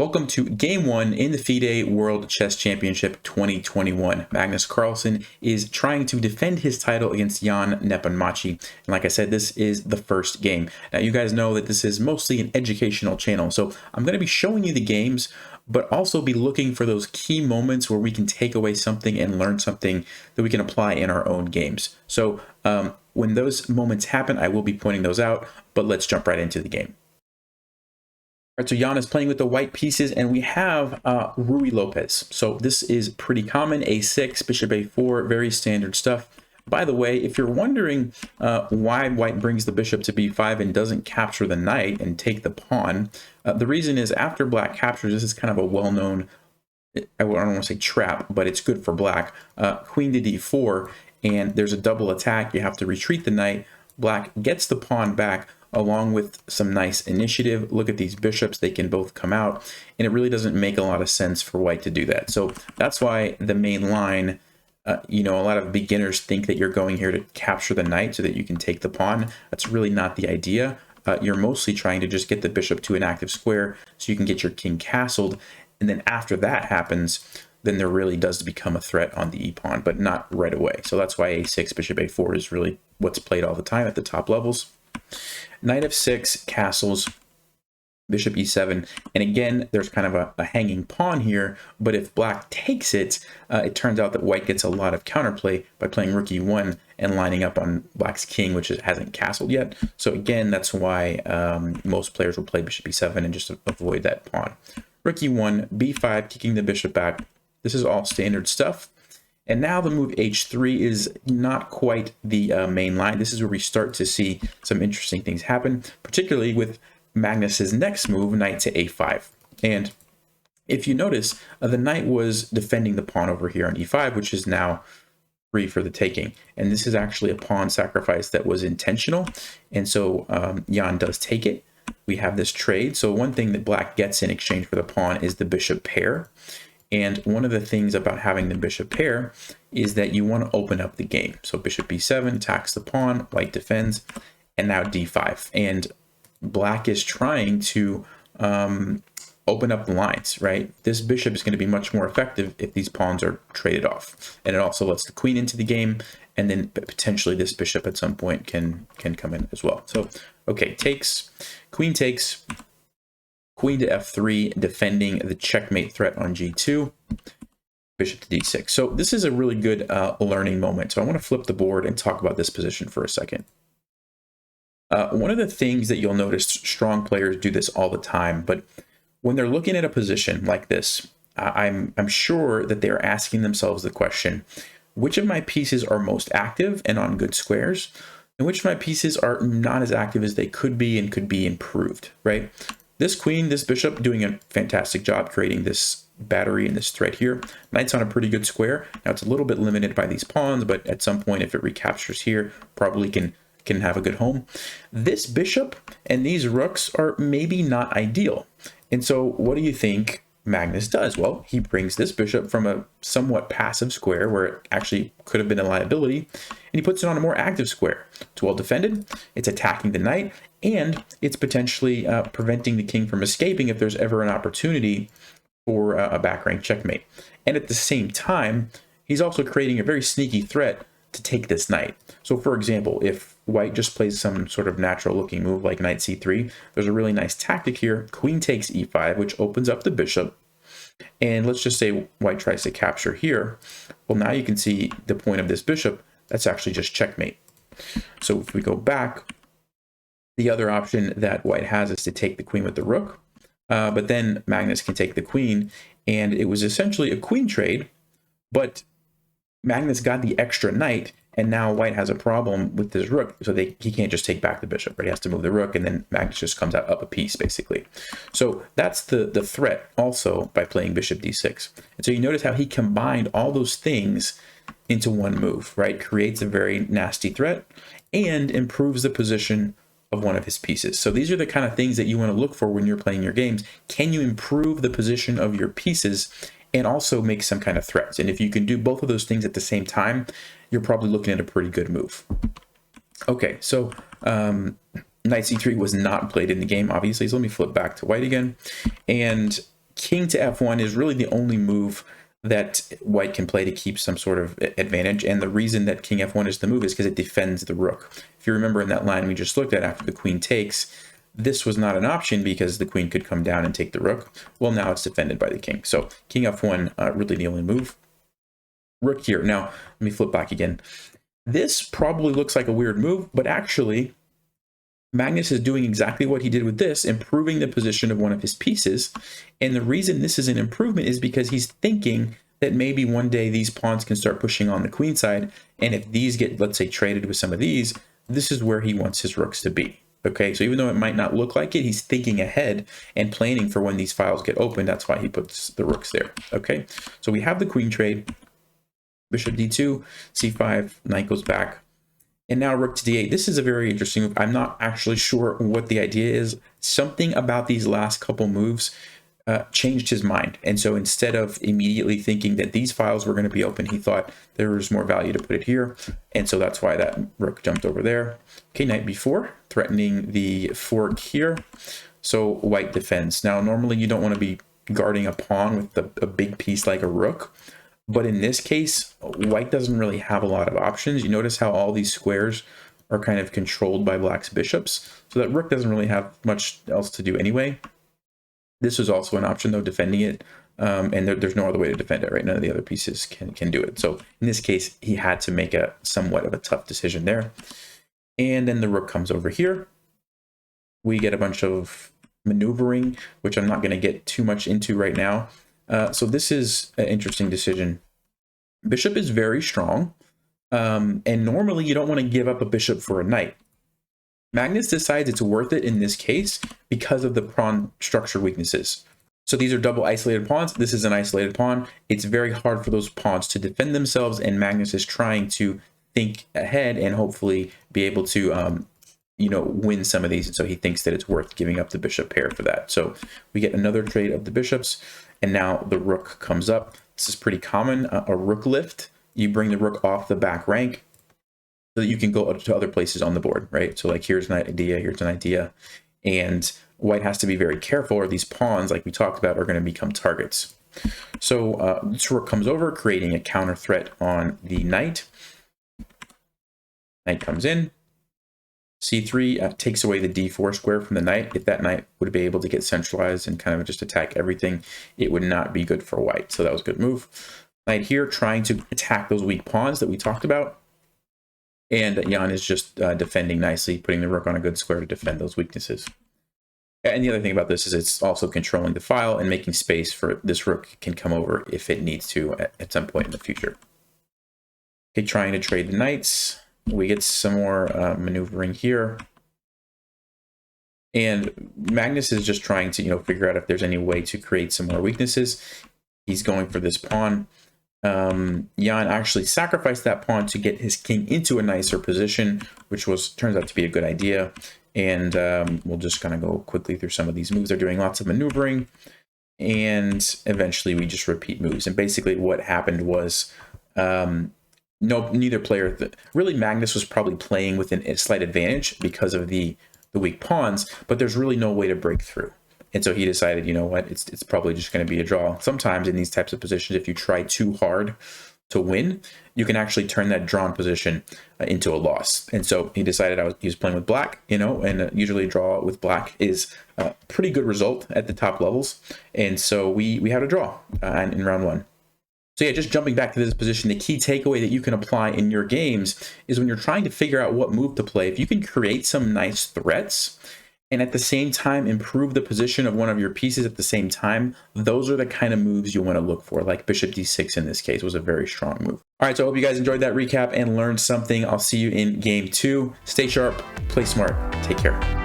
Welcome to Game 1 in the FIDE World Chess Championship 2021. Magnus Carlsen is trying to defend his title against Jan Nepomniachtchi. And like I said, this is the first game. Now, you guys know that this is mostly an educational channel, so I'm going to be showing you the games, but also be looking for those key moments where we can take away something and learn something that we can apply in our own games. So when those moments happen, I will be pointing those out, but let's jump right into the game. All right, so Jan is playing with the white pieces, and we have Ruy Lopez. So this is pretty common, a6, bishop a4, very standard stuff. By the way, if you're wondering why white brings the bishop to b5 and doesn't capture the knight and take the pawn, the reason is after black captures, this is kind of a well-known, I don't want to say trap, but it's good for black. Queen to d4, and there's a double attack. You have to retreat the knight. Black gets the pawn back, along with some nice initiative. Look at these bishops, they can both come out, and it really doesn't make a lot of sense for white to do that. So that's why the main line, a lot of beginners think that you're going here to capture the knight so that you can take the pawn. That's really not the idea. You're mostly trying to just get the bishop to an active square so you can get your king castled, and then after that happens, then there really does become a threat on the e-pawn, but not right away. So that's why a6, bishop a4 is really what's played all the time at the top levels. Knight f6 castles, bishop e7, and again there's kind of a hanging pawn here, but if black takes it, it turns out that white gets a lot of counterplay by playing rook e1 and lining up on black's king, which hasn't castled yet. So again, that's why most players will play bishop e7 and just avoid that pawn. Rook e1, b5, kicking the bishop back. This is all standard stuff. And now the move h3 is not quite the main line. This is where we start to see some interesting things happen, particularly with Magnus's next move, knight to a5. And if you notice, the knight was defending the pawn over here on e5, which is now free for the taking. And this is actually a pawn sacrifice that was intentional. And so Jan does take it. We have this trade. So one thing that black gets in exchange for the pawn is the bishop pair. And one of the things about having the bishop pair is that you want to open up the game. So bishop b7 attacks the pawn, white defends, and now d5. And black is trying to open up the lines, right? This bishop is going to be much more effective if these pawns are traded off. And it also lets the queen into the game, and then potentially this bishop at some point can come in as well. So, okay, takes, queen takes, queen to f3, defending the checkmate threat on g2, bishop to d6. So this is a really good learning moment. So I want to flip the board and talk about this position for a second. One of the things that you'll notice, strong players do this all the time, but when they're looking at a position like this, I'm sure that they're asking themselves the question, which of my pieces are most active and on good squares, and which of my pieces are not as active as they could be and could be improved, right? This queen, this bishop, doing a fantastic job creating this battery and this threat here. Knight's on a pretty good square. Now it's a little bit limited by these pawns, but at some point, if it recaptures here, probably can have a good home. This bishop and these rooks are maybe not ideal. And so what do you think Magnus does? Well, he brings this bishop from a somewhat passive square where it actually could have been a liability, and he puts it on a more active square. It's well defended, it's attacking the knight, and it's potentially preventing the king from escaping if there's ever an opportunity for a back rank checkmate. And at the same time, he's also creating a very sneaky threat to take this knight. So for example, if white just plays some sort of natural looking move like knight c3, there's a really nice tactic here. Queen takes e5, which opens up the bishop. And let's just say white tries to capture here. Well, now you can see the point of this bishop, that's actually just checkmate. So if we go back, the other option that white has is to take the queen with the rook, but then Magnus can take the queen, and it was essentially a queen trade, but Magnus got the extra knight, and now white has a problem with this rook, so he can't just take back the bishop, right? He has to move the rook, and then Magnus just comes out up a piece, basically. So that's the threat also by playing bishop d6. And so you notice how he combined all those things into one move, right? Creates a very nasty threat and improves the position of one of his pieces. So these are the kind of things that you want to look for when you're playing your games. Can you improve the position of your pieces and also make some kind of threats? And if you can do both of those things at the same time, you're probably looking at a pretty good move. Okay, so knight c3 was not played in the game, obviously. So let me flip back to white again. And king to f1 is really the only move that white can play to keep some sort of advantage. And the reason that king f1 is the move is because it defends the rook. If you remember in that line we just looked at after the queen takes, this was not an option because the queen could come down and take the rook. Well, now it's defended by the king. So king f1, really the only move. Rook here. Now, let me flip back again. This probably looks like a weird move, but actually, Magnus is doing exactly what he did with this, improving the position of one of his pieces. And the reason this is an improvement is because he's thinking that maybe one day these pawns can start pushing on the queen side. And if these get, let's say, traded with some of these, this is where he wants his rooks to be. Okay, so even though it might not look like it, he's thinking ahead and planning for when these files get opened. That's why he puts the rooks there. Okay, so we have the queen trade, bishop d2, c5, knight goes back. And now rook to d8. This is a very interesting move. I'm not actually sure what the idea is. Something about these last couple moves changed his mind. And so instead of immediately thinking that these files were going to be open, he thought there was more value to put it here. And so that's why that rook jumped over there. Okay, knight b4, threatening the fork here. So white defends. Now, normally you don't want to be guarding a pawn with a big piece like a rook. But in this case, white doesn't really have a lot of options. You notice how all these squares are kind of controlled by black's bishops. So that rook doesn't really have much else to do anyway. This was also an option, though, defending it. And there's no other way to defend it, right? None of the other pieces can do it. So in this case, he had to make a somewhat of a tough decision there. And then the rook comes over here. We get a bunch of maneuvering, which I'm not going to get too much into right now. So this is an interesting decision. Bishop is very strong, and normally you don't want to give up a bishop for a knight. Magnus decides it's worth it in this case because of the pawn structure weaknesses. So these are double isolated pawns. This is an isolated pawn. It's very hard for those pawns to defend themselves, and Magnus is trying to think ahead and hopefully be able to win some of these. And so he thinks that it's worth giving up the bishop pair for that. So we get another trade of the bishops. And now the rook comes up. This is pretty common, a rook lift. You bring the rook off the back rank so that you can go to other places on the board, right? So like here's an idea, here's an idea. And white has to be very careful or these pawns, like we talked about, are going to become targets. So this rook comes over, creating a counter threat on the knight. Knight comes in. c3 takes away the d4 square from the knight. If that knight would be able to get centralized and kind of just attack everything, it would not be good for white. So that was a good move. Knight here trying to attack those weak pawns that we talked about. And Jan is just defending nicely, putting the rook on a good square to defend those weaknesses. And the other thing about this is it's also controlling the file and making space for this rook can come over if it needs to at some point in the future. Okay, trying to trade the knights. We get some more maneuvering here. And Magnus is just trying to, figure out if there's any way to create some more weaknesses. He's going for this pawn. Jan actually sacrificed that pawn to get his king into a nicer position, which turns out to be a good idea. And we'll just kind of go quickly through some of these moves. They're doing lots of maneuvering. And eventually we just repeat moves. And basically what happened was... neither player, really Magnus was probably playing with a slight advantage because of the weak pawns, but there's really no way to break through. And so he decided, you know what, it's probably just going to be a draw. Sometimes in these types of positions, if you try too hard to win, you can actually turn that drawn position into a loss. And so he decided he was playing with black, and usually a draw with black is a pretty good result at the top levels. And so we had a draw in round one. So yeah, just jumping back to this position, the key takeaway that you can apply in your games is when you're trying to figure out what move to play, if you can create some nice threats and at the same time improve the position of one of your pieces at the same time, those are the kind of moves you want to look for, like bishop d6 in this case was a very strong move. All right, so I hope you guys enjoyed that recap and learned something. I'll see you in game 2. Stay sharp, play smart, take care.